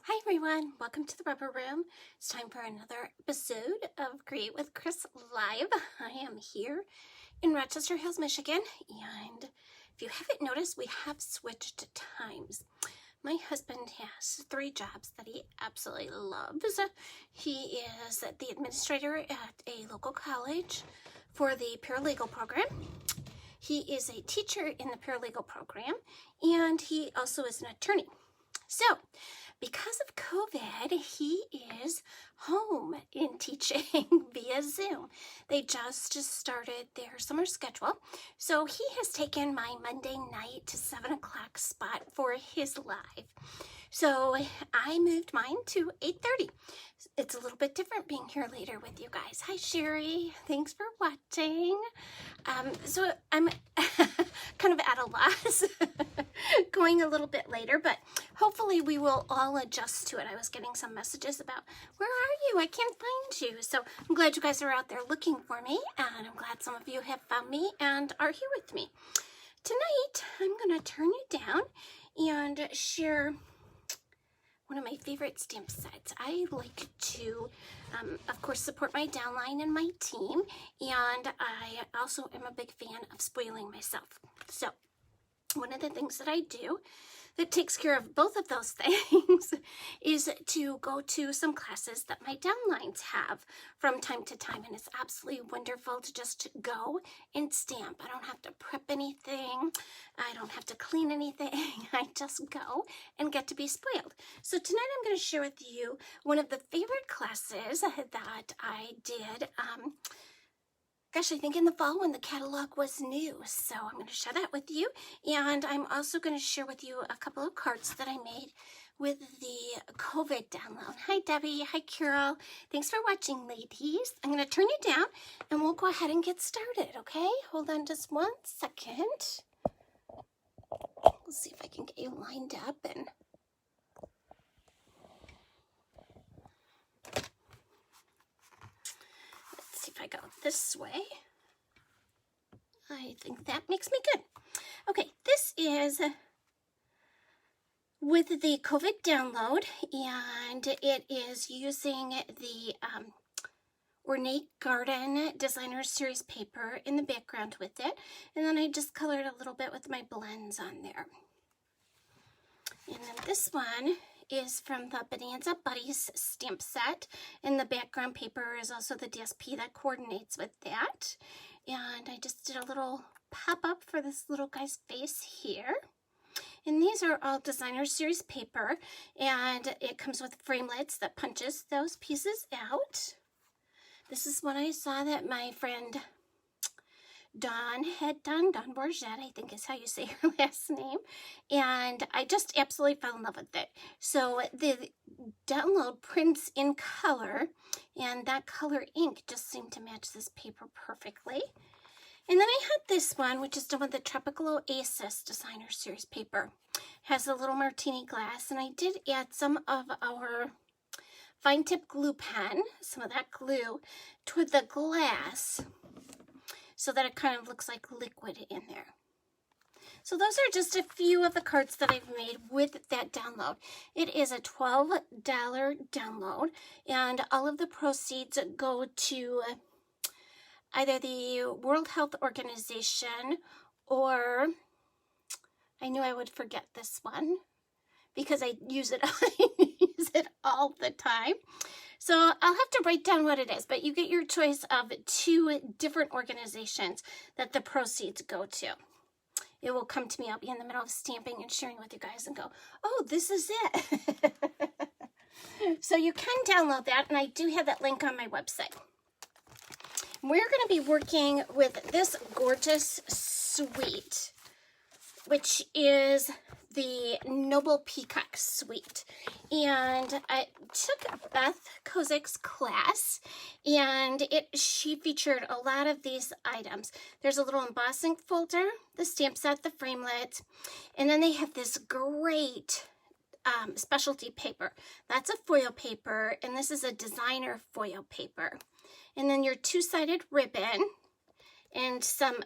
Hi everyone, welcome to the Rubber Room. It's time for another episode of Create with Chris Live. I am here in Rochester Hills, Michigan, and if you haven't noticed, we have switched times. My husband has 3 jobs that he absolutely loves. He is the administrator at a local college for the paralegal program. He is a teacher in the paralegal program, and he also is an attorney. So, because of COVID, he is home in teaching via Zoom. They just started their summer schedule, so he has taken my Monday night to 7 o'clock spot for his live. So I moved mine to 8:30. It's a little bit different being here later with you guys. Hi Sherry, thanks for watching. So I'm kind of at a loss going a little bit later, but hopefully we will all adjust to it. I was getting some messages about, where are you? I can't find you. So I'm glad you guys are out there looking for me, and I'm glad some of you have found me and are here with me. Tonight, I'm going to turn you down and share one of my favorite stamp sets. I like to, of course, support my downline and my team, and I also am a big fan of spoiling myself. So one of the things that I do that takes care of both of those things is to go to some classes that my downlines have from time to time, and it's absolutely wonderful to just go and stamp. I don't have to prep anything. I don't have to clean anything. I just go and get to be spoiled. So tonight I'm going to share with you one of the favorite classes that I did I think in the fall when the catalog was new. So I'm going to share that with you. And I'm also going to share with you a couple of cards that I made with the COVID download. Hi, Debbie. Hi, Carol. Thanks for watching, ladies. I'm going to turn you down and we'll go ahead and get started, okay? Hold on just 1 second. Let's see if I can get you lined up and if I go this way. I think that makes me good. Okay, this is with the COVID download, and it is using the Ornate Garden Designer Series paper in the background with it, and then I just colored a little bit with my blends on there. And then this one is from the Bonanza Buddies stamp set, and the background paper is also the DSP that coordinates with that. And I just did a little pop-up for this little guy's face here. And these are all Designer Series paper, and it comes with framelits that punches those pieces out. This is what I saw that my friend Dawn had done. Dawn Bourget, I think is how you say her last name. And I just absolutely fell in love with it. So the download prints in color, and that color ink just seemed to match this paper perfectly. And then I had this one, which is done with the Tropical Oasis Designer Series paper. It has a little martini glass, and I did add some of our fine tip glue pen, some of that glue, to the glass, so that it kind of looks like liquid in there. So those are just a few of the cards that I've made with that download. It is a $12 download, and all of the proceeds go to either the World Health Organization, or I knew I would forget this one because I use it, use it all the time. So I'll have to write down what it is, but you get your choice of 2 different organizations that the proceeds go to. It will come to me. I'll be in the middle of stamping and sharing with you guys and go, oh, this is it. So you can download that, and I do have that link on my website. We're going to be working with this gorgeous suite, which is the Noble Peacock suite. And I took Beth Kozik's class, and she featured a lot of these items. There's a little embossing folder, the stamp set, the framelit, and then they have this great specialty paper. That's a foil paper, and this is a designer foil paper. And then your 2-sided ribbon and some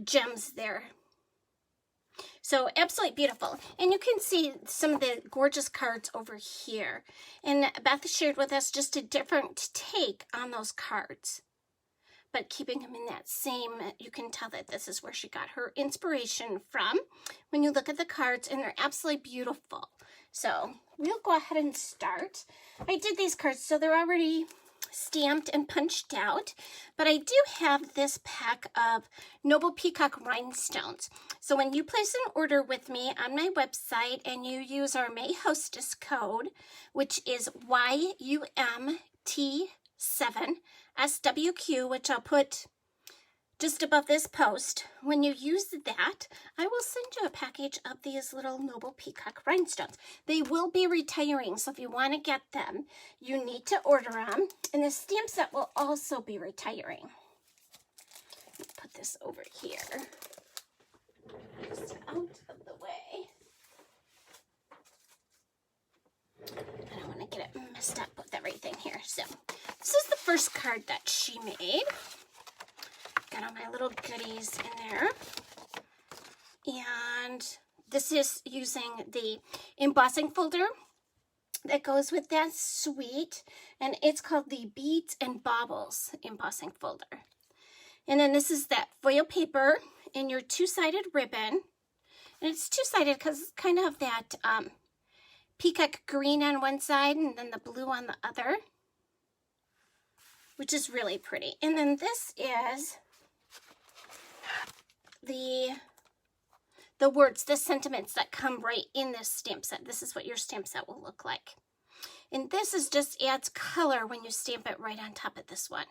gems there. So absolutely beautiful. And you can see some of the gorgeous cards over here. And Beth shared with us just a different take on those cards. But keeping them in that same, you can tell that this is where she got her inspiration from when you look at the cards, and they're absolutely beautiful. So we'll go ahead and start. I did these cards, so they're already stamped and punched out, but I do have this pack of Noble Peacock rhinestones. So when you place an order with me on my website and you use our May Hostess code, which is YUMT7SWQ, which I'll put just above this post, when you use that, I will send you a package of these little Noble Peacock rhinestones. They will be retiring, so if you want to get them, you need to order them. And the stamp set will also be retiring. Put this over here. Just out of the way. I don't want to get it messed up with everything here. So this is the first card that she made. Got all my little goodies in there. And this is using the embossing folder that goes with that suite. And it's called the Beads and Baubles embossing folder. And then this is that foil paper in your two-sided ribbon. And it's two-sided because it's kind of that peacock green on one side and then the blue on the other, which is really pretty. And then this is the words, the sentiments that come right in this stamp set. This is what your stamp set will look like. And this is just adds color when you stamp it right on top of this one.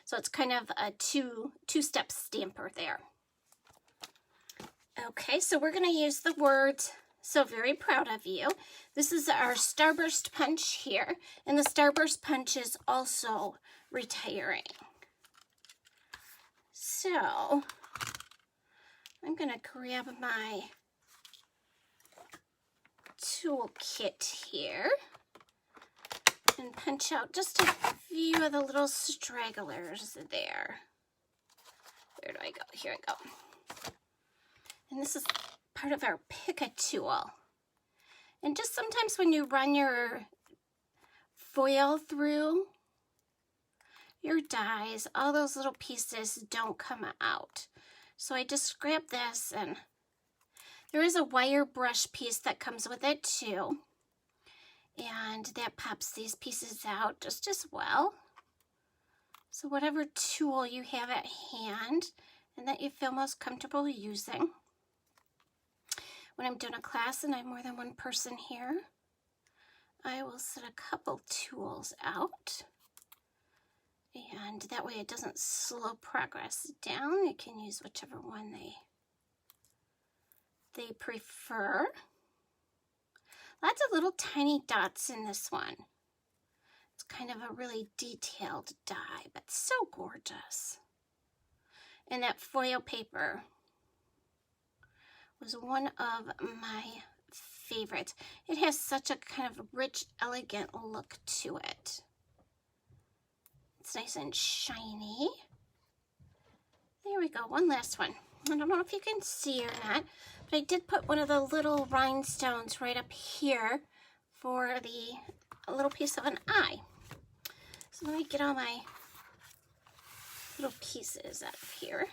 So it's kind of a two-step stamper there. Okay, so we're going to use the words, "So very proud of you." This is our Starburst punch here. And the Starburst punch is also retiring. So I'm going to grab my tool kit here and punch out just a few of the little stragglers there. Where do I go? Here I go. And this is part of our pick a tool. And just sometimes when you run your foil through your dies, all those little pieces don't come out. So I just grab this, and there is a wire brush piece that comes with it too. And that pops these pieces out just as well. So whatever tool you have at hand and that you feel most comfortable using. When I'm doing a class and I have more than one person here, I will set a couple tools out. And that way it doesn't slow progress down. You can use whichever one they prefer. Lots of little tiny dots in this one. It's kind of a really detailed die, but so gorgeous. And that foil paper was one of my favorites. It has such a kind of rich, elegant look to it. It's nice and shiny. There we go, one last one. I don't know if you can see or not, but I did put one of the little rhinestones right up here for a little piece of an eye. So let me get all my little pieces out of here.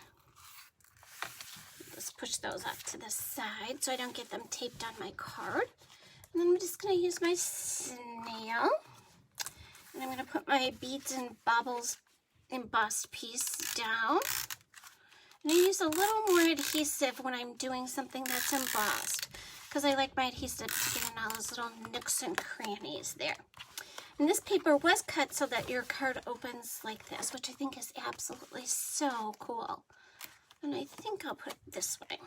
Let's push those off to the side so I don't get them taped on my card. And then I'm just going to use my snail. And I'm going to put my Beads and Baubles embossed piece down. And I use a little more adhesive when I'm doing something that's embossed, because I like my adhesive to get in all those little nooks and crannies there. And this paper was cut so that your card opens like this, which I think is absolutely so cool. And I think I'll put it this way.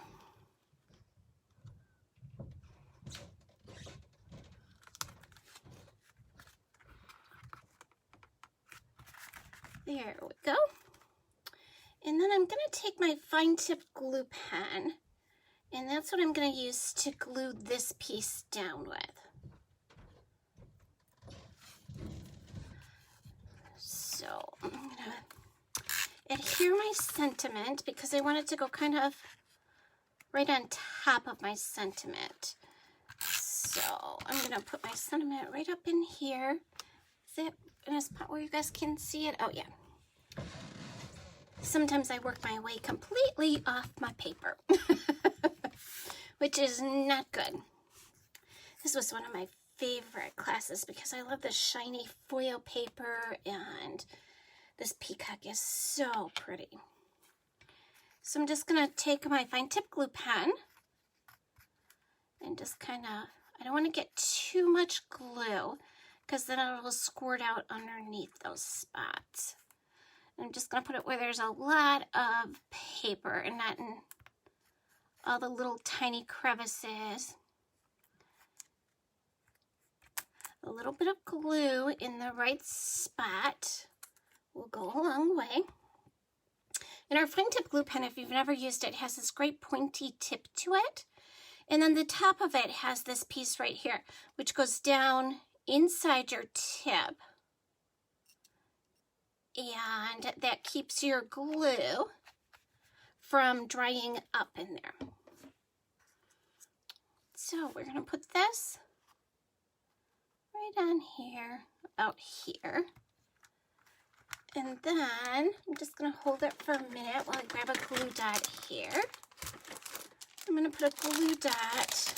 There we go. And then I'm going to take my fine tip glue pen, and that's what I'm going to use to glue this piece down with. So I'm going to adhere my sentiment because I want it to go kind of right on top of my sentiment. So I'm going to put my sentiment right up in here. Is it in a spot where you guys can see it? Oh, yeah. Sometimes I work my way completely off my paper, which is not good. This was one of my favorite classes because I love the shiny foil paper, and this Peacock is so pretty. So I'm just going to take my fine tip glue pen and just kind of, I don't want to get too much glue because then it will squirt out underneath those spots. I'm just going to put it where there's a lot of paper and not in all the little tiny crevices. A little bit of glue in the right spot will go a long way. And our fine tip glue pen, if you've never used it, has this great pointy tip to it. And then the top of it has this piece right here, which goes down inside your tip. And that keeps your glue from drying up in there. So we're going to put this right on here, about here. And then I'm just going to hold it for a minute while I grab a glue dot here. I'm going to put a glue dot.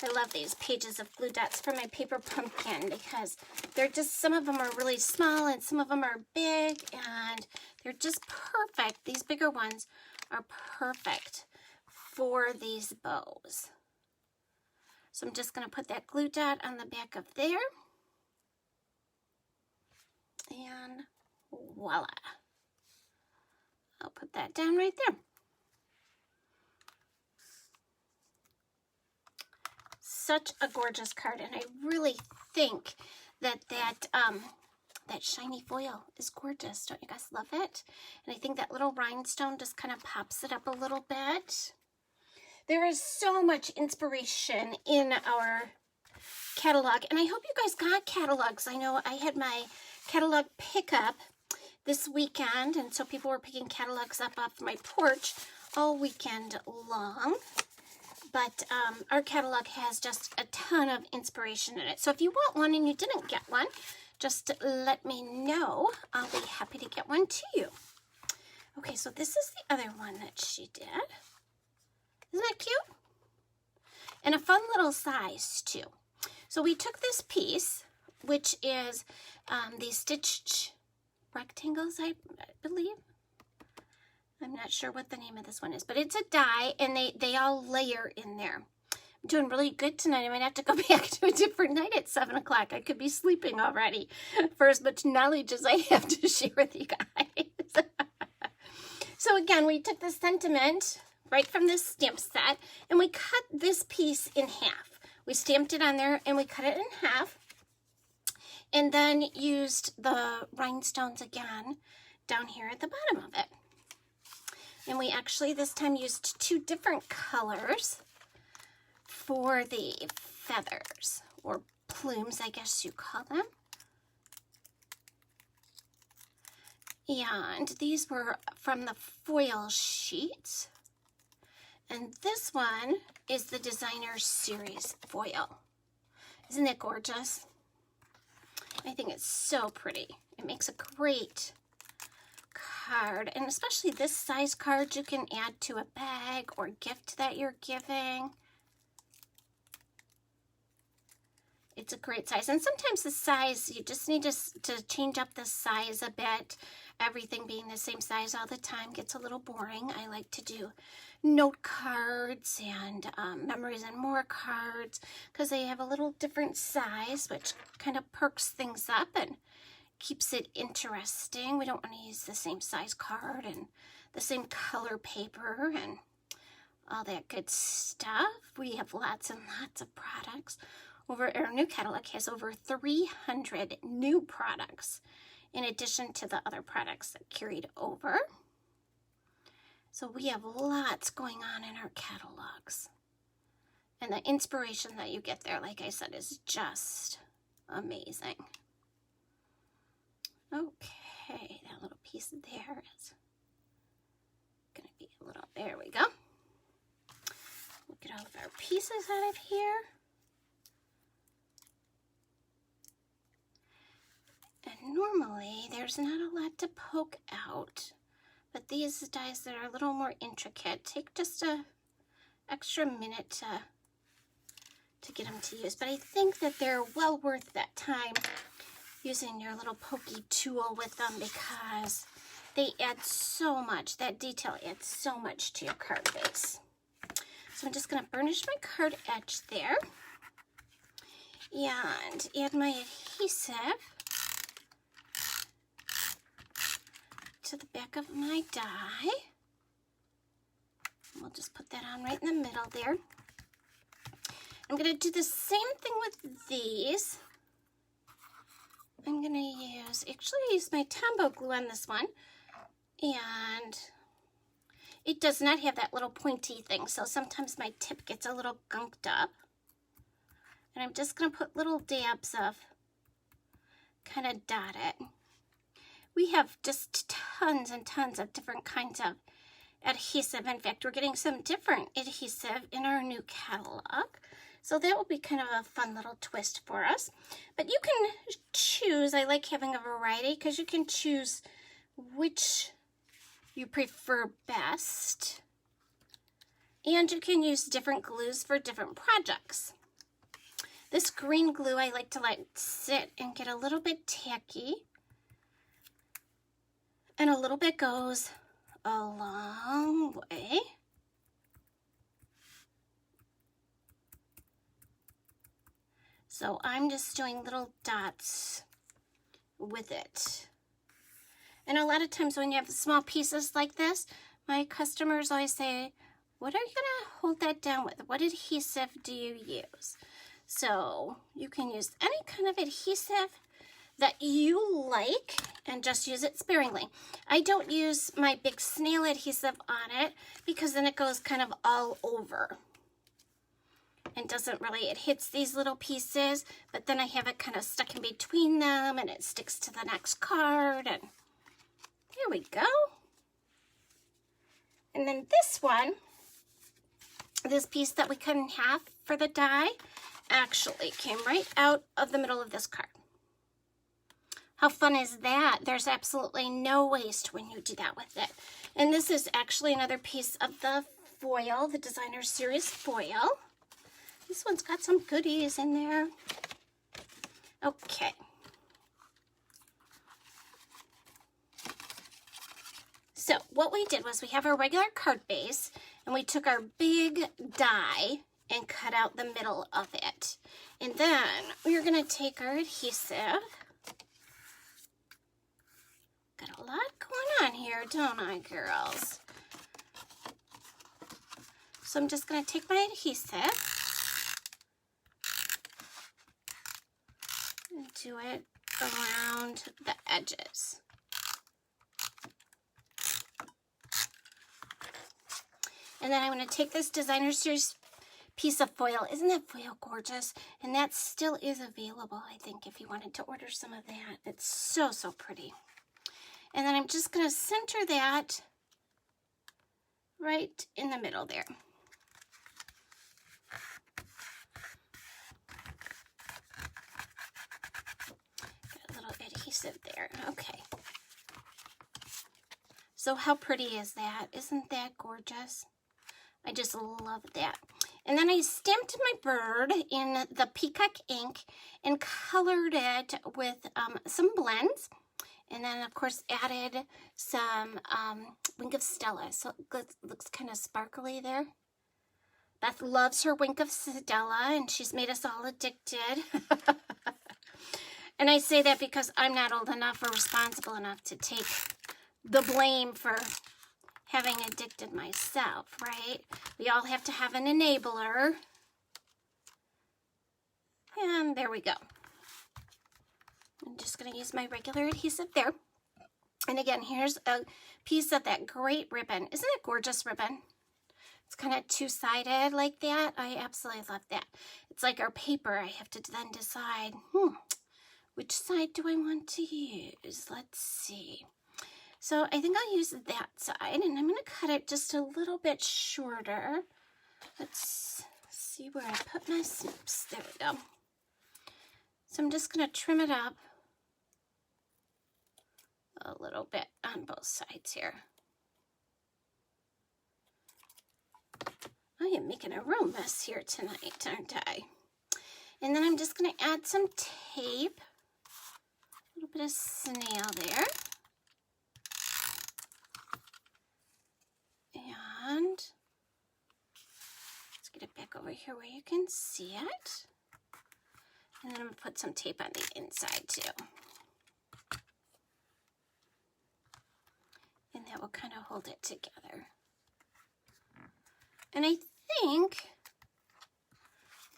I love these pages of glue dots for my paper pumpkin because they're just, some of them are really small and some of them are big, and they're just perfect. These bigger ones are perfect for these bows. So I'm just going to put that glue dot on the back of there. And voila. I'll put that down right there. Such a gorgeous card, and I really think that that shiny foil is gorgeous. Don't you guys love it? And I think that little rhinestone just kind of pops it up a little bit. There is so much inspiration in our catalog, and I hope you guys got catalogs. I know I had my catalog pickup this weekend, and so people were picking catalogs up off my porch all weekend long. But our catalog has just a ton of inspiration in it. So if you want one and you didn't get one, just let me know. I'll be happy to get one to you. Okay, so this is the other one that she did. Isn't that cute? And a fun little size, too. So we took this piece, which is these stitched rectangles, I believe. I'm not sure what the name of this one is, but it's a die, and they all layer in there. I'm doing really good tonight. I might have to go back to a different night at 7 o'clock. I could be sleeping already for as much knowledge as I have to share with you guys. So again, we took the sentiment right from this stamp set, and we cut this piece in half. We stamped it on there, and we cut it in half, and then used the rhinestones again down here at the bottom of it. And we actually this time used 2 different colors for the feathers, or plumes, I guess you call them. And these were from the foil sheets. And this one is the Designer Series foil. Isn't it gorgeous? I think it's so pretty. It makes a great card, and especially this size card you can add to a bag or gift that you're giving. It's a great size, and sometimes the size, you just need to change up the size a bit. Everything being the same size all the time gets a little boring. I like to do note cards and memories and more cards because they have a little different size, which kind of perks things up and keeps it interesting. We don't want to use the same size card and the same color paper and all that good stuff. We have lots and lots of products. Our new catalog has over 300 new products in addition to the other products that carried over. So we have lots going on in our catalogs. And the inspiration that you get there, like I said, is just amazing. Okay, that little piece there is a little, there we go. We'll get all of our pieces out of here. And normally there's not a lot to poke out, but these dies that are a little more intricate take just a extra minute to get them to use. But I think that they're well worth that time using your little pokey tool with them, because they add so much. That detail adds so much to your card base. So I'm just going to burnish my card edge there and add my adhesive to the back of my die. We'll just put that on right in the middle there. I'm going to do the same thing with these. I'm going to use my Tombow glue on this one, and it does not have that little pointy thing, so sometimes my tip gets a little gunked up. And I'm just going to put little dabs of kind of dot it. We have just tons and tons of different kinds of adhesive. In fact, we're getting some different adhesive in our new catalog. So that will be kind of a fun little twist for us. But you can choose, I like having a variety, because you can choose which you prefer best. And you can use different glues for different projects. This green glue I like to let sit and get a little bit tacky. And a little bit goes a long way. So I'm just doing little dots with it. And a lot of times when you have small pieces like this, my customers always say, what are you going to hold that down with? What adhesive do you use? So you can use any kind of adhesive that you like and just use it sparingly. I don't use my big snail adhesive on it because then it goes kind of all over. And doesn't really, it hits these little pieces, but then I have it kind of stuck in between them and it sticks to the next card, and there we go. And then this one, this piece that we cut in half for the die, actually came right out of the middle of this card. How fun is that? There's absolutely no waste when you do that with it. And this is actually another piece of the foil, the Designer Series foil. This one's got some goodies in there. Okay. So what we did was we have our regular card base, and we took our big die and cut out the middle of it. And then we're going to take our adhesive. Got a lot going on here, don't I, girls? So I'm just going to take my adhesive and do it around the edges. And then I'm going to take this Designer Series piece of foil. Isn't that foil gorgeous? And that still is available, I think, if you wanted to order some of that. It's so, so pretty. And then I'm just going to center that right in the middle there. Got a little adhesive there. Okay. So how pretty is that? Isn't that gorgeous? I just love that. And then I stamped my bird in the Peacock ink and colored it with some blends. And then, of course, added some Wink of Stella. So it looks kind of sparkly there. Beth loves her Wink of Stella, and she's made us all addicted. And I say that because I'm not old enough or responsible enough to take the blame for having addicted myself, right? We all have to have an enabler. And there we go. I'm just going to use my regular adhesive there. And again, here's a piece of that great ribbon. Isn't it gorgeous ribbon? It's kind of two-sided like that. I absolutely love that. It's like our paper. I have to then decide, which side do I want to use? Let's see. So I think I'll use that side, and I'm going to cut it just a little bit shorter. Let's see where I put my snips. There we go. So I'm just going to trim it up a little bit on both sides here. I am making a real mess here tonight, aren't I? And then I'm just going to add some tape. A little bit of snail there. And let's get it back over here where you can see it. And then I'm going to put some tape on the inside too. And that will kind of hold it together. And I think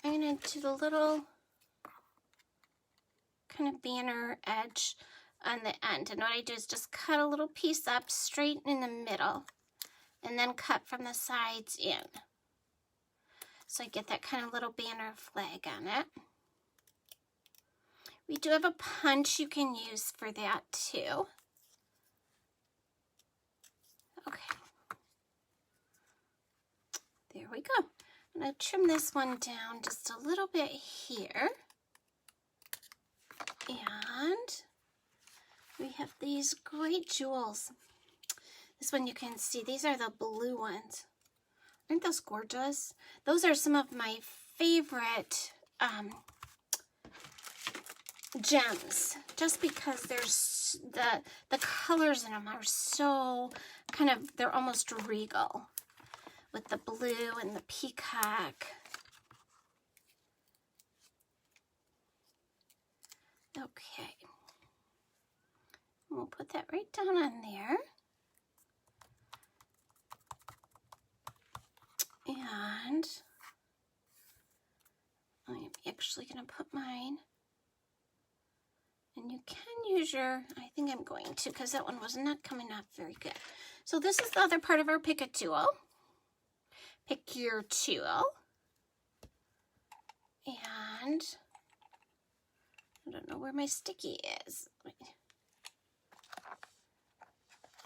I'm going to do the little kind of banner edge on the end. And what I do is just cut a little piece up straight in the middle and then cut from the sides in. So I get that kind of little banner flag on it. We do have a punch you can use for that too. Okay. There we go. I'm going to trim this one down just a little bit here. And we have these great jewels. This one you can see, these are the blue ones. Aren't those gorgeous? Those are some of my favorite gems, just because there's the colors in them are so kind of, they're almost regal with the blue and the peacock. Okay, we'll put that right down on there. And I'm actually going to put mine, and you can use your, I think I'm going to, because that one was not coming up very good. So this is the other part of our pick a tool. Pick your tool. And I don't know where my sticky is.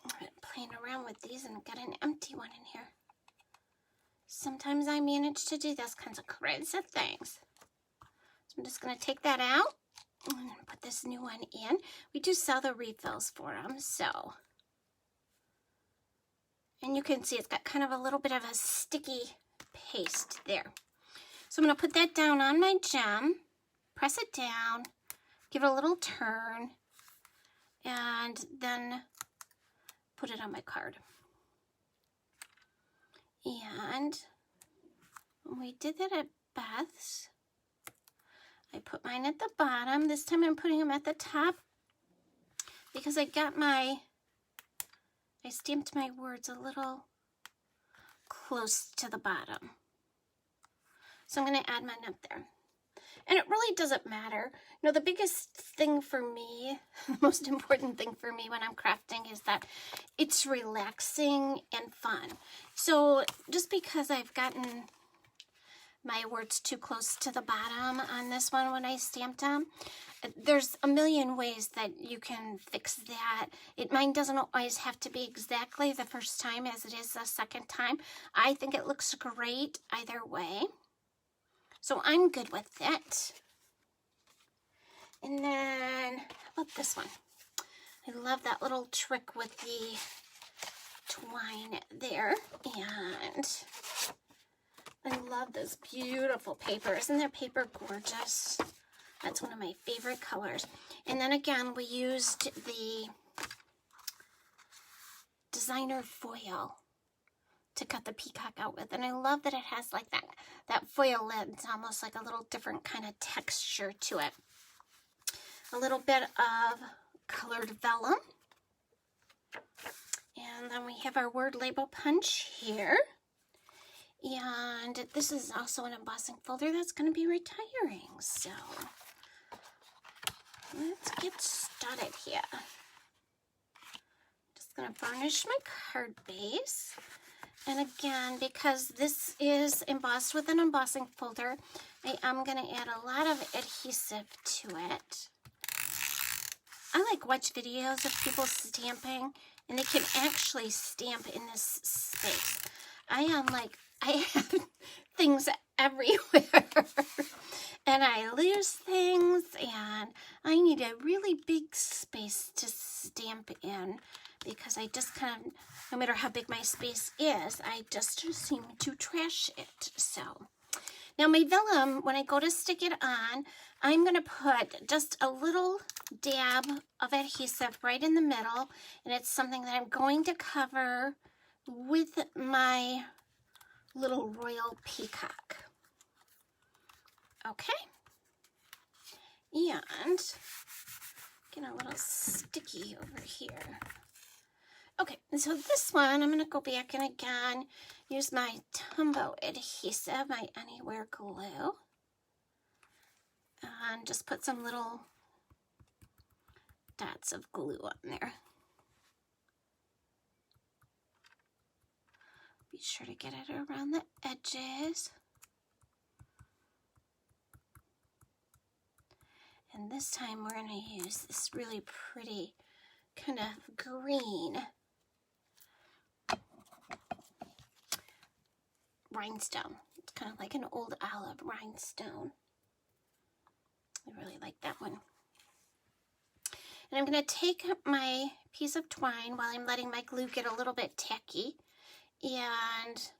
I've been playing around with these and got an empty one in here. Sometimes I manage to do those kinds of crazy things. So I'm just going to take that out and put this new one in. We do sell the refills for them, so. And you can see it's got kind of a little bit of a sticky paste there. So I'm going to put that down on my gem, press it down, give it a little turn, and then put it on my card. And when we did that at Beth's, I put mine at the bottom. This time I'm putting them at the top because I stamped my words a little close to the bottom. So I'm going to add mine up there. And it really doesn't matter. You know, the biggest thing for me, the most important thing for me when I'm crafting is that it's relaxing and fun. So just because I've gotten my words too close to the bottom on this one when I stamped them, there's a million ways that you can fix that. Mine doesn't always have to be exactly the first time as it is the second time. I think it looks great either way. So I'm good with it. And then, how about this one? I love that little trick with the twine there. And I love this beautiful paper. Isn't their paper gorgeous? That's one of my favorite colors. And then again, we used the designer foil to cut the peacock out with. And I love that it has like that foil lid. It's almost like a little different kind of texture to it. A little bit of colored vellum. And then we have our word label punch here. And this is also an embossing folder that's going to be retiring. So let's get started here. Just going to varnish my card base. And again, because this is embossed with an embossing folder, I am going to add a lot of adhesive to it. I like watch videos of people stamping, and it can actually stamp in this space. I have things everywhere and I lose things, and I need a really big space to stamp in because I just kind of, no matter how big my space is, I just seem to trash it. So now my vellum, when I go to stick it on, I'm going to put just a little dab of adhesive right in the middle, and it's something that I'm going to cover with my little royal peacock. Okay, and get a little sticky over here. Okay, and so this one, I'm going to go back and again use my Tumbo adhesive, my Anywhere glue, and just put some little dots of glue on there. Be sure to get it around the edges. And this time we're going to use this really pretty kind of green rhinestone. It's kind of like an old olive rhinestone. I really like that one. And I'm going to take my piece of twine while I'm letting my glue get a little bit tacky, and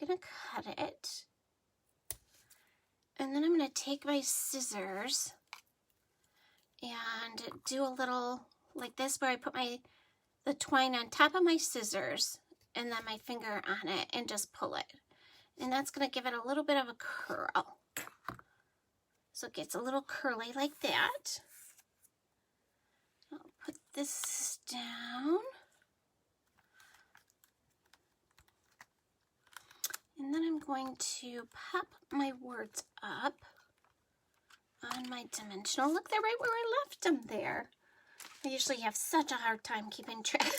I'm going to cut it. And then I'm going to take my scissors and do a little like this, where I put the twine on top of my scissors and then my finger on it and just pull it. And that's going to give it a little bit of a curl. So it gets a little curly like that. I'll put this down. And then I'm going to pop my words up on my dimensional. Look, they're right where I left them there. I usually have such a hard time keeping track.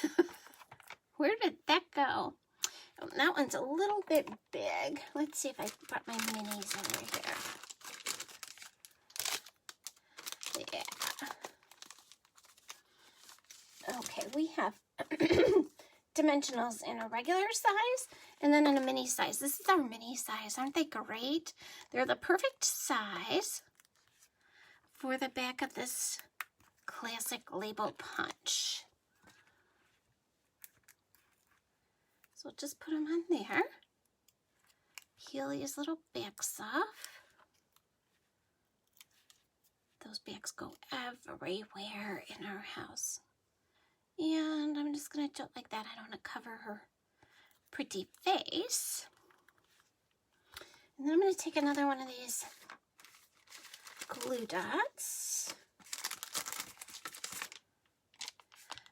Where did that go? Oh, that one's a little bit big. Let's see if I brought my minis over here. Yeah. Okay, we have dimensionals in a regular size and then in a mini size. This is our mini size. Aren't they great? They're the perfect size for the back of this classic label punch. So just put them on there. Peel these little backs off. Those backs go everywhere in our house. And I'm just going to do it like that. I don't want to cover her pretty face. And then I'm going to take another one of these glue dots.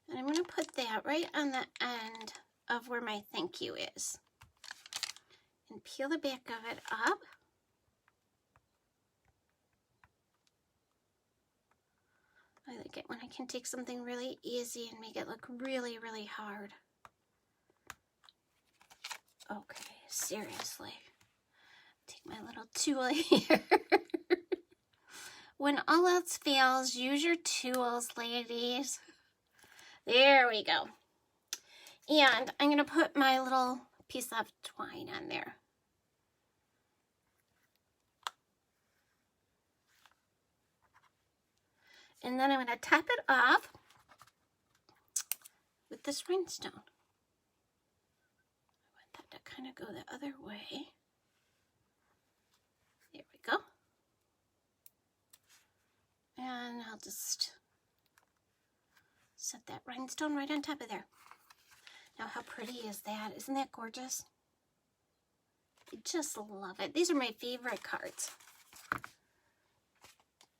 And I'm going to put that right on the end of where my thank you is. And peel the back of it up. I like it when I can take something really easy and make it look really, really hard. Okay, seriously. Take my little tool here. When all else fails, use your tools, ladies. There we go. And I'm going to put my little piece of twine on there. And then I'm going to top it off with this rhinestone. I want that to kind of go the other way. There we go. And I'll just set that rhinestone right on top of there. Now, how pretty is that? Isn't that gorgeous? I just love it. These are my favorite cards.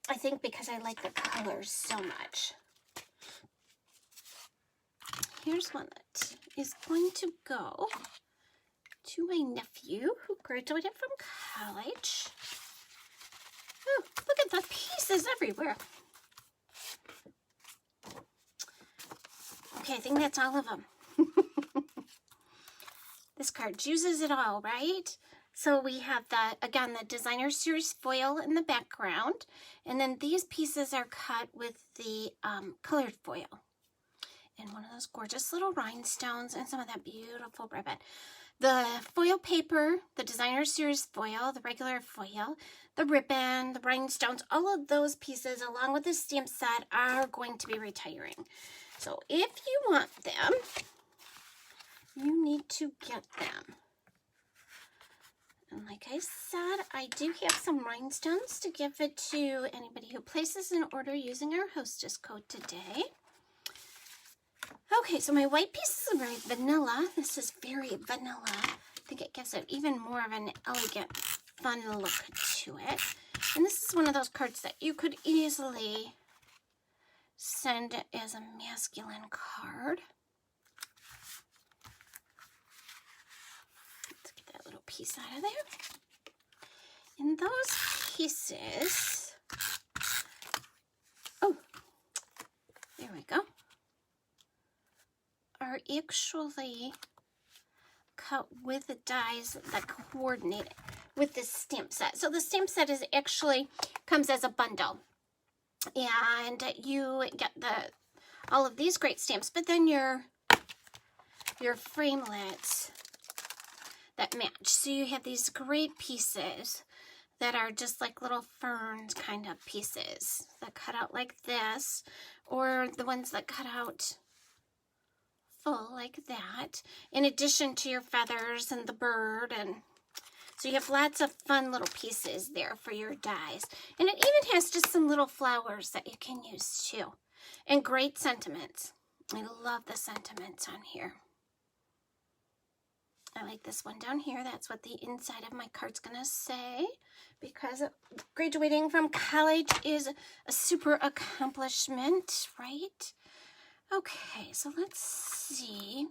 I think because I like the colors so much. Here's one that is going to go to my nephew who graduated from college. Oh, look at the pieces everywhere. Okay, I think that's all of them. This card chooses it all, right? So we have that, again, the Designer Series foil in the background. And then these pieces are cut with the colored foil. and one of those gorgeous little rhinestones and some of that beautiful ribbon. The foil paper, the designer series foil, the regular foil, the ribbon, the rhinestones, all of those pieces along with the stamp set are going to be retiring. So if you want them, you need to get them. And like I said, I do have some rhinestones to give it to anybody who places an order using our hostess code today. Okay, so my white pieces are very vanilla. This is very vanilla. I think it gives it even more of an elegant, fun look to it. And this is one of those cards that you could easily send as a masculine card. Let's get that little piece out of there. And those pieces, oh, there we go, are actually cut with the dies that coordinate with this stamp set. So the stamp set is actually comes as a bundle, and you get all of these great stamps, but then your framelits that match. So you have these great pieces that are just like little ferns kind of pieces that cut out like this, or the ones that cut out full like that, in addition to your feathers and the bird. And so you have lots of fun little pieces there for your dies. And it even has just some little flowers that you can use too. And great sentiments. I love the sentiments on here. I like this one down here. That's what the inside of my card's gonna say, because graduating from college is a super accomplishment, right? Okay, so let's see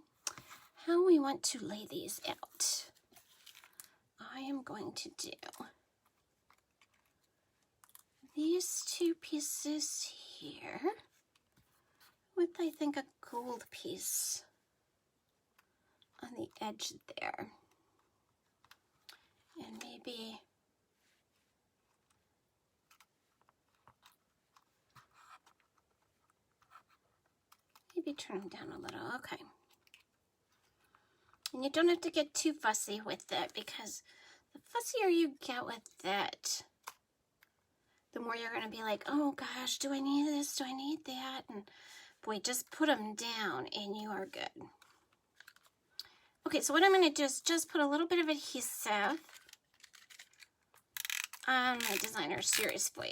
how we want to lay these out. I am going to do these two pieces here with, I think, a gold piece on the edge there. And maybe turn them down a little. Okay. And you don't have to get too fussy with it, because the fussier you get with it, the more you're going to be like, oh gosh, do I need this? Do I need that? And boy, just put them down and you are good. Okay, so what I'm going to do is just put a little bit of adhesive on my designer series foil.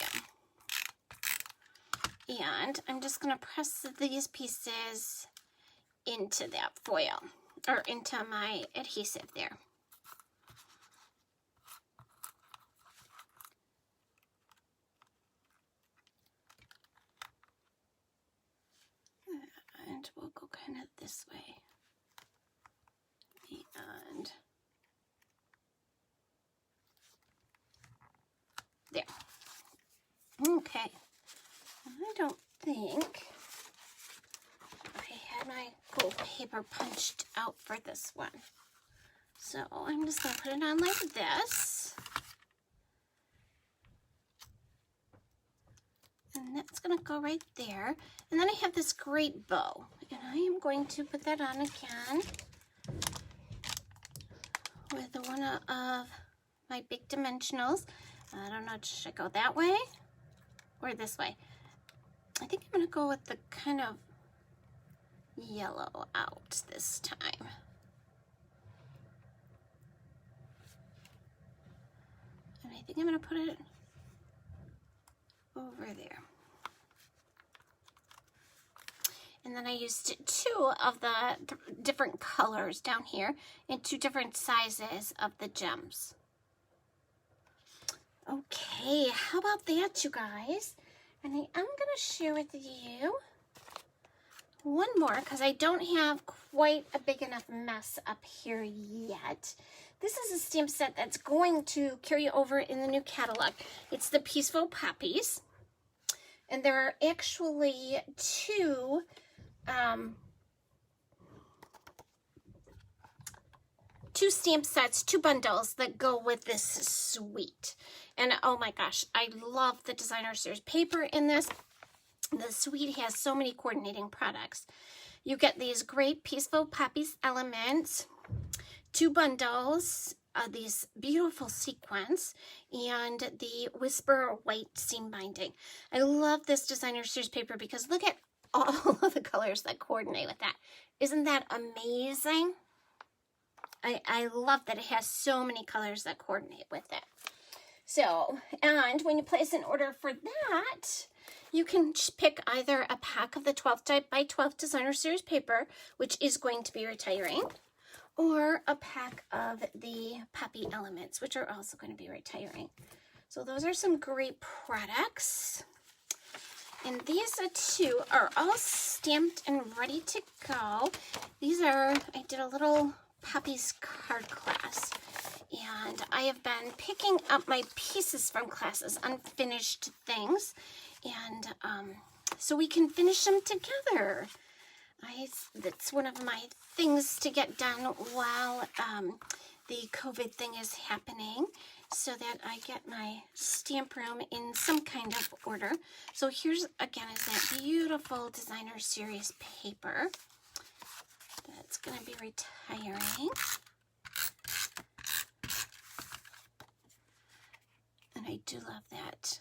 And I'm just going to press these pieces into that foil, or into my adhesive there. And we'll go kind of this way. And there. Okay. I don't think I had my gold paper punched out for this one. So I'm just going to put it on like this. And that's going to go right there. And then I have this great bow. And I am going to put that on again with one of my big dimensionals. I don't know, should I go that way or this way? I think I'm going to go with the kind of yellow out this time. And I think I'm going to put it over there. And then I used two of the different colors down here and two different sizes of the gems. Okay, how about that, you guys? And I am going to share with you one more, because I don't have quite a big enough mess up here yet. This is a stamp set that's going to carry over in the new catalog. It's the Peaceful Poppies. And there are actually two stamp sets, two bundles that go with this suite. And oh my gosh, I love the designer series paper in this. The suite has so many coordinating products. You get these great Peaceful Poppies elements, 2 bundles, these beautiful sequins, and the Whisper white seam binding. I love this designer series paper because look at all of the colors that coordinate with that. Isn't that amazing? I love that it has so many colors that coordinate with it. So, and when you place an order for that, you can pick either a pack of the 12 by 12 designer series paper, which is going to be retiring, or a pack of the Poppy elements, which are also going to be retiring. So those are some great products. And these two are all stamped and ready to go. These are, I did a little Poppy's card class, and I have been picking up my pieces from classes, unfinished things, and so we can finish them together. That's one of my things to get done while the COVID thing is happening, so that I get my stamp room in some kind of order. So here's, again, is that beautiful designer series paper that's going to be retiring. And I do love that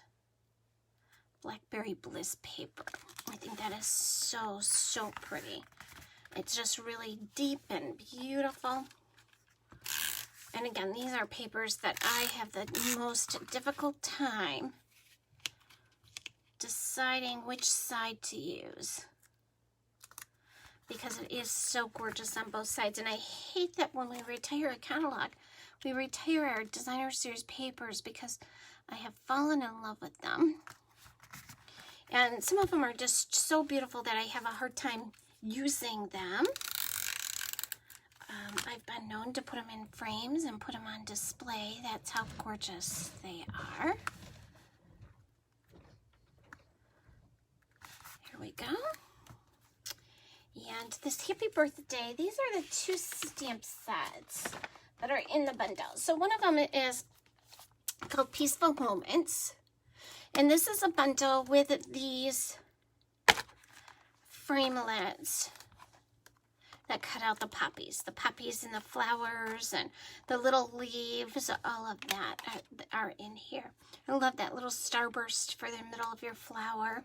Blackberry Bliss paper. I think that is so, so pretty. It's just really deep and beautiful. And again, these are papers that I have the most difficult time deciding which side to use, because it is so gorgeous on both sides. And I hate that when we retire a catalog, we retire our designer series papers, because I have fallen in love with them. And some of them are just so beautiful that I have a hard time using them. I've been known to put them in frames and put them on display. That's how gorgeous they are. Here we go. And this Happy Birthday, these are the 2 stamp sets that are in the bundle. So one of them is called Peaceful Moments. And this is a bundle with these framelets that cut out the poppies and the flowers and the little leaves. All of that are in here. I love that little starburst for the middle of your flower.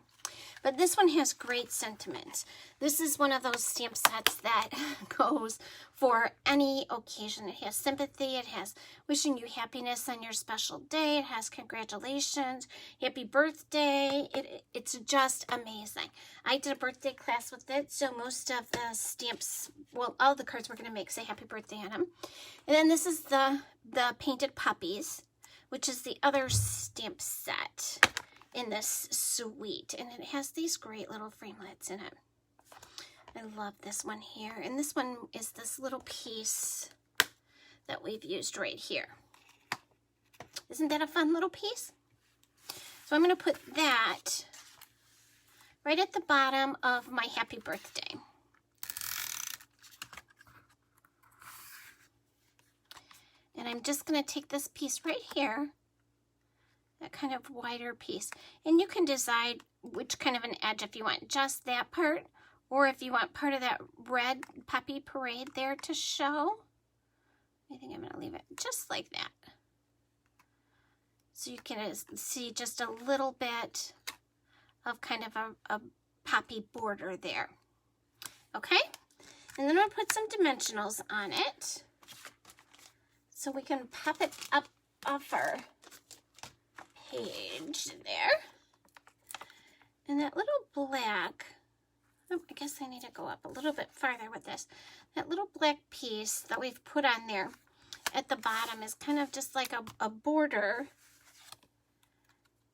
But this one has great sentiment. This is one of those stamp sets that goes for any occasion. It has sympathy. It has wishing you happiness on your special day. It has congratulations, happy birthday. It's just amazing. I did a birthday class with it, so most of the stamps, well, all the cards we're going to make say happy birthday on them. And then this is the painted poppies, which is the other stamp set in this suite, and it has these great little framelets in it. I love this one here, and this one is this little piece that we've used right here. Isn't that a fun little piece? So I'm going to put that right at the bottom of my happy birthday. And I'm just going to take this piece right here, that kind of wider piece, and you can decide which kind of an edge, if you want just that part, or if you want part of that red poppy parade there to show. I think I'm going to leave it just like that, so you can see just a little bit of kind of a poppy border there. Okay, and then I'll put some dimensionals on it so we can pop it up off our page there. And that little black, oh, I guess I need to go up a little bit farther with this. That little black piece that we've put on there at the bottom is kind of just like a border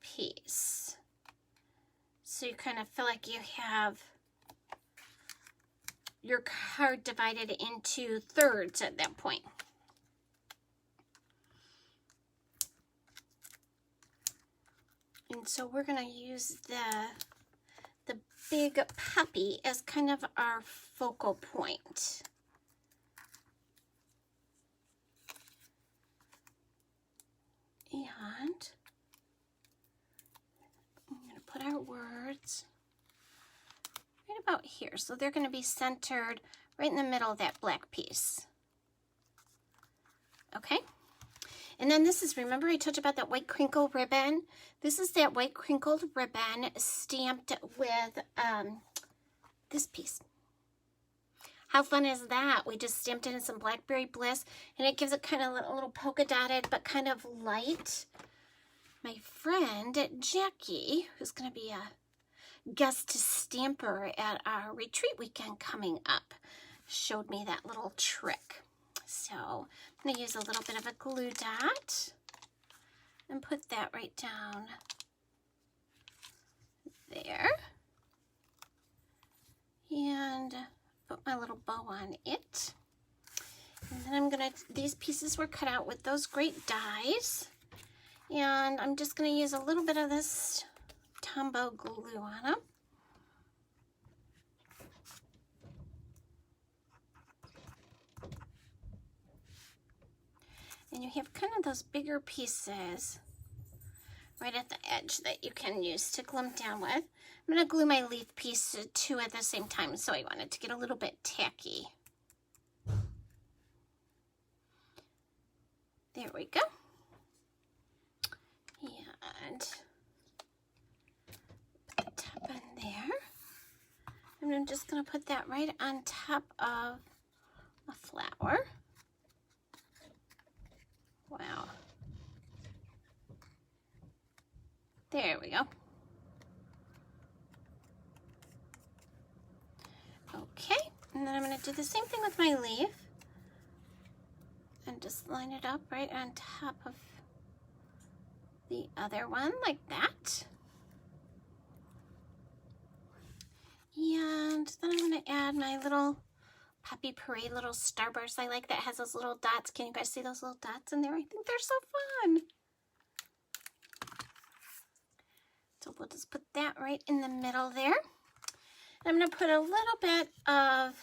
piece. So you kind of feel like you have your card divided into thirds at that point. And so we're going to use the big poppy as kind of our focal point. And I'm going to put our words right about here. So they're going to be centered right in the middle of that black piece. Okay. And then this is, remember I told you about that white crinkle ribbon? This is that white crinkled ribbon stamped with this piece. How fun is that? We just stamped it in some Blackberry Bliss, and it gives it kind of a little polka dotted, but kind of light. My friend Jackie, who's going to be a guest stamper at our retreat weekend coming up, showed me that little trick. So I'm going to use a little bit of a glue dot and put that right down there. And put my little bow on it. And then I'm going to, these pieces were cut out with those great dies. And I'm just going to use a little bit of this Tombow glue on them. And you have kind of those bigger pieces right at the edge that you can use to glue them down with. I'm going to glue my leaf piece to two at the same time, so I want it to get a little bit tacky. There we go. And put the top on there. And I'm just going to put that right on top of a flower. Wow. There we go. Okay, and then I'm going to do the same thing with my leaf. And just line it up right on top of the other one, like that. And then I'm going to add my little Poppy Parade little starburst I like that has those little dots. Can you guys see those little dots in there? I think they're so fun. So we'll just put that right in the middle there. I'm going to put a little bit of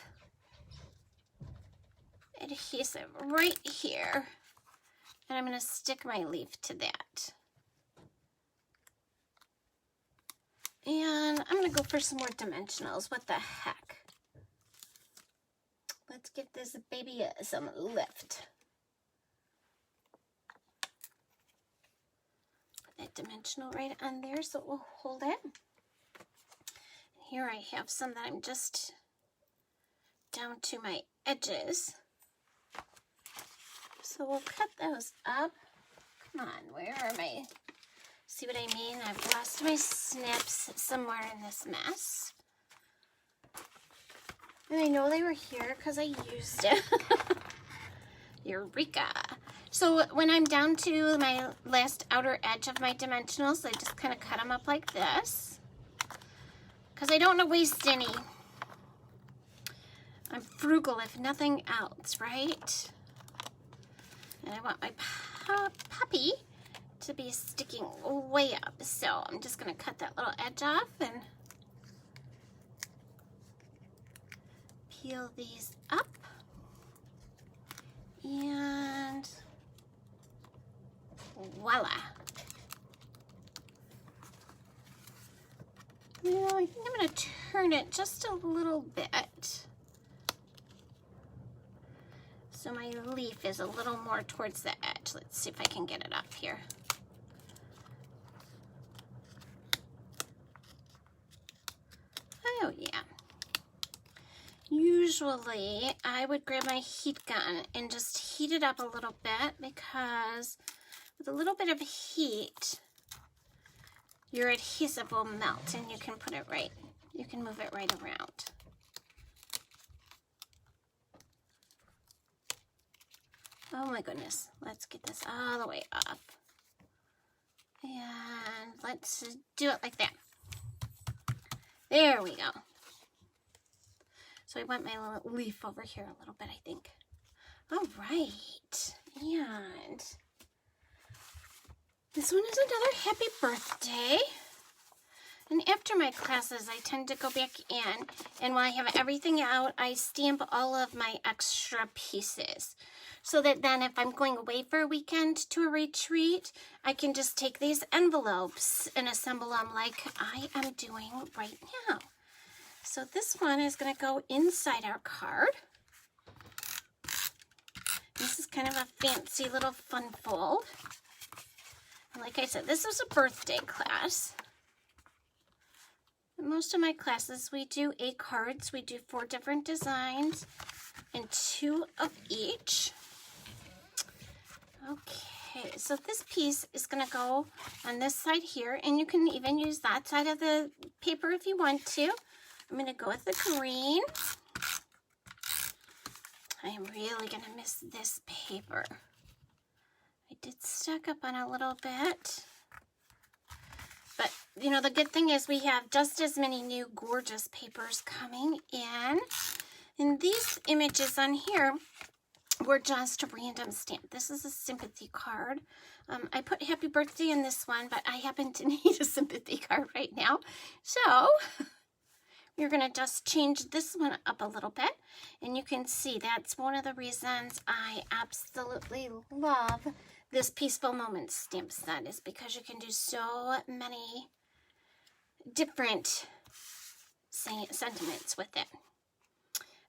adhesive right here. And I'm going to stick my leaf to that. And I'm going to go for some more dimensionals. What the heck? Let's give this baby some lift. Put that dimensional right on there so it will hold it. Here I have some that I'm just down to my edges. So we'll cut those up. Come on, where are my... See what I mean? I've lost my snips somewhere in this mess. And I know they were here because I used it. Eureka! So when I'm down to my last outer edge of my dimensionals, I just kind of cut them up like this. Because I don't want to waste any. I'm frugal if nothing else, right? And I want my puppy to be sticking way up. So I'm just going to cut that little edge off and peel these up. And voila. Now I think I'm going to turn it just a little bit. So my leaf is a little more towards the edge. Let's see if I can get it up here. Oh yeah. Usually I would grab my heat gun and just heat it up a little bit because with a little bit of heat, your adhesive will melt and you can put it right, you can move it right around. Oh my goodness, let's get this all the way up. And let's do it like that. There we go. So I want my little leaf over here a little bit, I think. All right, and this one is another happy birthday. And after my classes, I tend to go back in, and when I have everything out, I stamp all of my extra pieces. So that then if I'm going away for a weekend to a retreat, I can just take these envelopes and assemble them like I am doing right now. So this one is going to go inside our card. This is kind of a fancy little fun fold. And like I said, this was a birthday class. In most of my classes, we do 8 cards. We do 4 different designs and 2 of each. Okay, so this piece is going to go on this side here, and you can even use that side of the paper if you want to. I'm going to go with the green. I am really going to miss this paper. I did stack up on a little bit. But, you know, the good thing is we have just as many new gorgeous papers coming in. And these images on here were just random stamped. This is a sympathy card. I put happy birthday in this one, but I happen to need a sympathy card right now. So we're going to just change this one up a little bit. And you can see that's one of the reasons I absolutely love this Peaceful Moments stamp set, is because you can do so many different sentiments with it.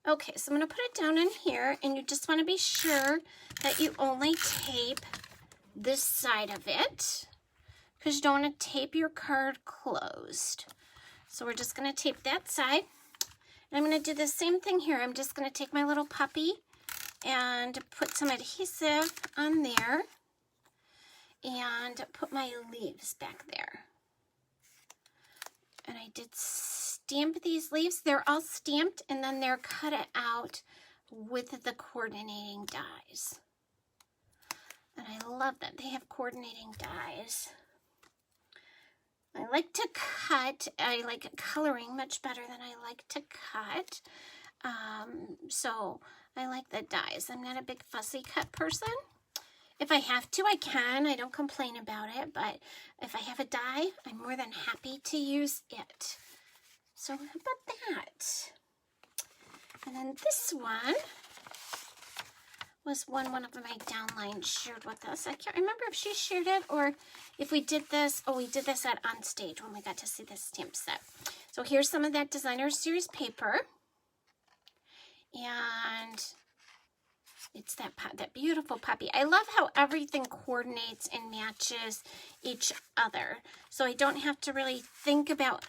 Okay, so I'm going to put it down in here, and you just want to be sure that you only tape this side of it, because you don't want to tape your card closed. So we're just going to tape that side. And I'm going to do the same thing here. I'm just going to take my little puppy and put some adhesive on there and put my leaves back there. And I did stamp these leaves. They're all stamped, and then they're cut out with the coordinating dies. And I love that they have coordinating dies. I like to cut. I like coloring much better than I like to cut. So I like the dies. I'm not a big fussy cut person. If I have to, I can. I don't complain about it. But if I have a die, I'm more than happy to use it. So how about that? And then this one was one of my downlines shared with us. I can't remember if she shared it or if we did this. Oh, we did this at On Stage when we got to see this stamp set. So here's some of that Designer Series paper. And it's that beautiful puppy. I love how everything coordinates and matches each other. So I don't have to really think about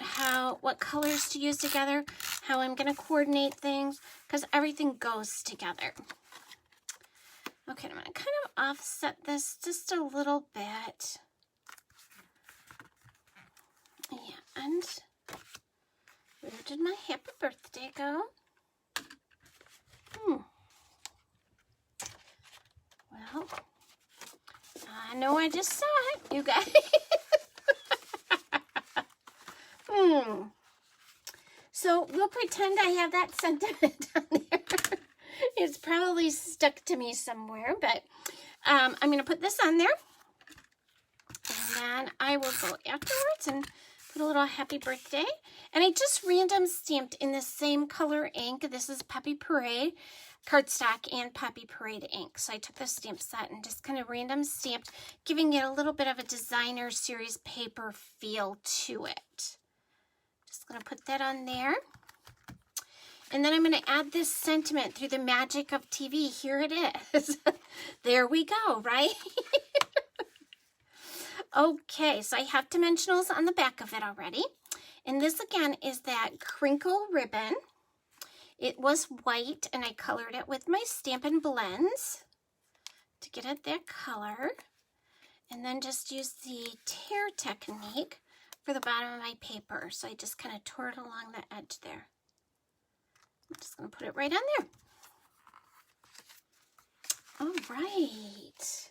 what colors to use together, how I'm going to coordinate things, because everything goes together. Okay, I'm going to kind of offset this just a little bit. And where did my happy birthday go? Well, I know I just saw it, you guys. So we'll pretend I have that sentiment on there. It's probably stuck to me somewhere, but I'm going to put this on there. And then I will go afterwards and put a little happy birthday. And I just random stamped in the same color ink. This is Puppy Parade cardstock and Puppy Parade ink. So I took the stamp set and just kind of random stamped, giving it a little bit of a Designer Series paper feel to it. Just going to put that on there. And then I'm going to add this sentiment through the magic of TV. Here it is. There we go, right? Okay, so I have dimensionals on the back of it already. And this again is that crinkle ribbon. It was white and I colored it with my Stampin' Blends to get it that color. And then just use the tear technique for the bottom of my paper. So I just kind of tore it along the edge there. I'm just going to put it right on there. All right.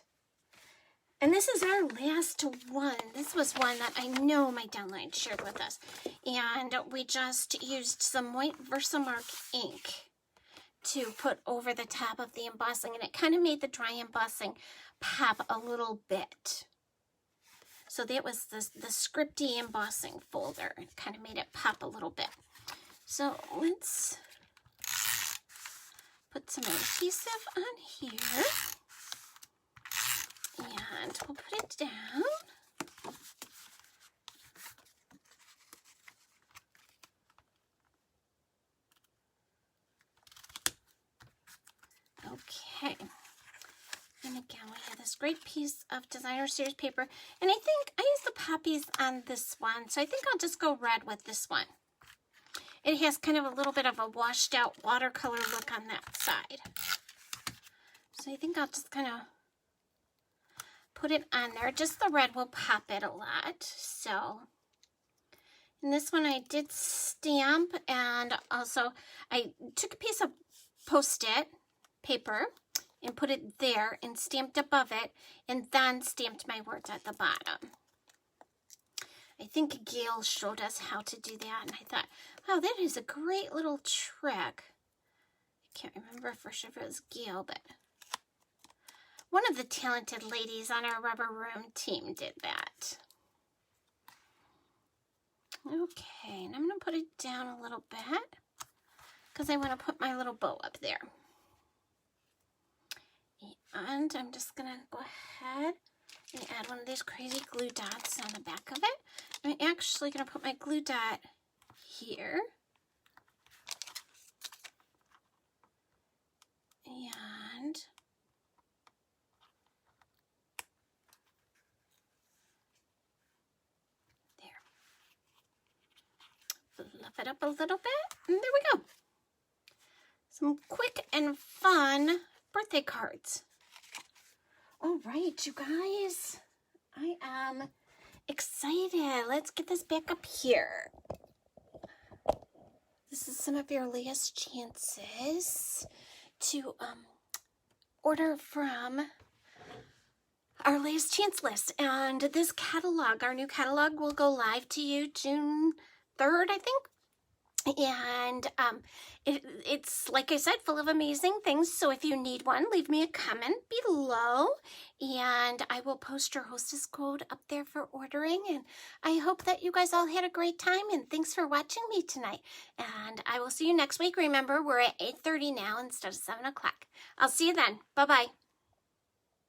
And this is our last one. This was one that I know my downline shared with us. And we just used some white Versamark ink to put over the top of the embossing. And it kind of made the dry embossing pop a little bit. So that was the scripty embossing folder. It kind of made it pop a little bit. So let's put some adhesive on here. And we'll put it down. great piece of designer series paper. And I think I used the poppies on this one, so I think I'll just go red with this one. It has kind of a little bit of a washed out watercolor look on that side. So I think I'll just kind of put it on there. Just the red will pop it a lot. So, and this one I did stamp, and also I took a piece of Post-it paper and put it there and stamped above it, and then stamped my words at the bottom. I think Gail showed us how to do that, and I thought, wow, that is a great little trick. I can't remember for sure if it was Gail, but one of the talented ladies on our Rubber Room team did that. Okay, and I'm going to put it down a little bit because I want to put my little bow up there. And I'm just going to go ahead and add one of these crazy glue dots on the back of it. I'm actually going to put my glue dot here. And there. Fluff it up a little bit, and there we go. Some quick and fun birthday cards. All right, you guys, I am excited. Let's get this back up here. This is some of your last chances to order from our last chance list. And this catalog, our new catalog, will go live to you June 3rd, I think. And it's, like I said, full of amazing things. So if you need one, leave me a comment below, and I will post your hostess code up there for ordering. And I hope that you guys all had a great time, and thanks for watching me tonight. And I will see you next week. Remember, we're at 8:30 now instead of 7 o'clock. I'll see you then. Bye-bye.